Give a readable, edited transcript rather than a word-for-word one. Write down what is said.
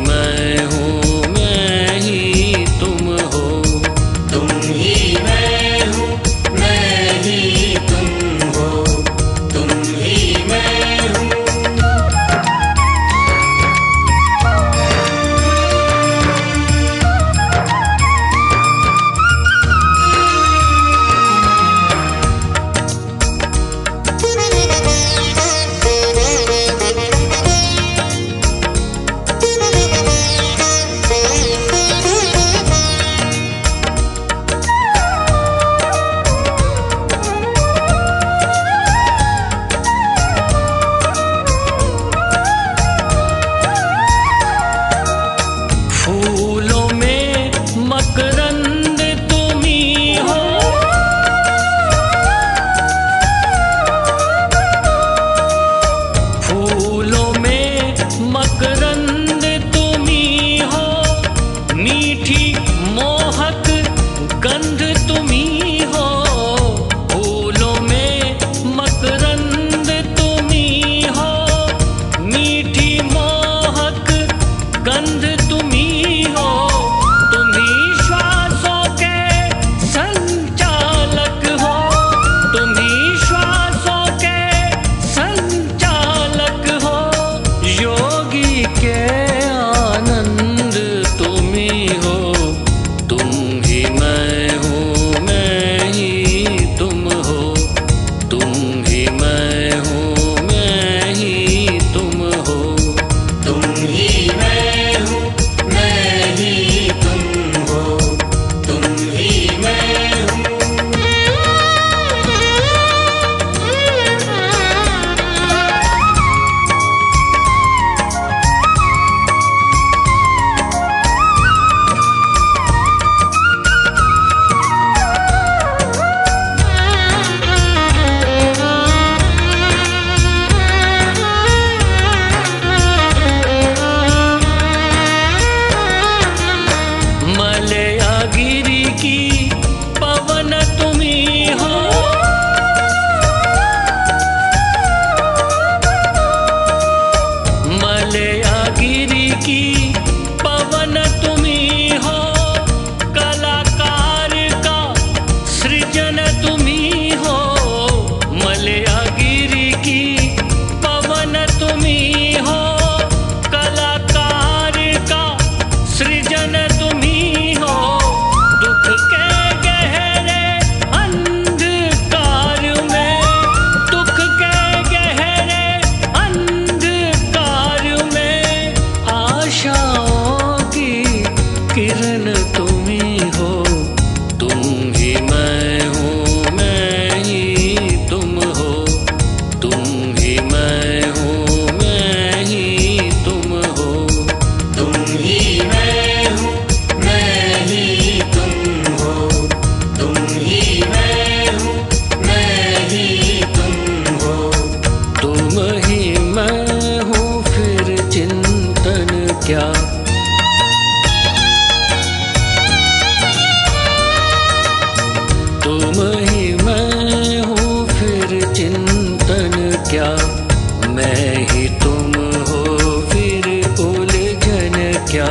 मैं हूँ, मैं ही तुम हो। तुम ही मैं हूँ, मैं ही तुम हो। तुम ही मैं हूँ। फूलों में मकरंद तुम ही हो। फूलों में मकरंद तुम ही हो। मीठी मोहक गंध तुम ही हो। फूलों में मकरंद तुम ही हो। मीठी मोहक गंध तुम ही हो। तुम ही श्वासों के संचालक हो। तुम ही श्वासों के संचालक हो। योगी के आनंद तुम ही हो। तुम ही मैं हूँ, मैं ही तुम हो। तुम ही मैं हूँ, मैं ही तुम हो। तुम ही मैं हूँ, मैं ही तुम हो। तुम ही मैं हूँ। मलयागिरी की पवन तुम ही हो। मलयागिरी की पवन तुम ही हो। कलाकार का सृजन तुम ही हो। मलयागिरी की पवन तुम ही हो। कलाकार का सृजन तुम ही हो। दुख के गहरे अंधकार में, दुख के गहरे अंधकार में आशाओं की किरण तुम ही हो। तुम ही मैं हूँ, मैं ही तुम हो। तुम ही मैं हूँ, मैं ही तुम हो। तुम ही मैं हूँ, मैं ही तुम हो। तुम ही मैं हूँ, मैं ही तुम हो। तुम ही मैं हूँ, फिर चिंतन क्या। तुम ही मैं हूँ, फिर चिंतन क्या। मैं ही तुम हो, फिर उलझन क्या।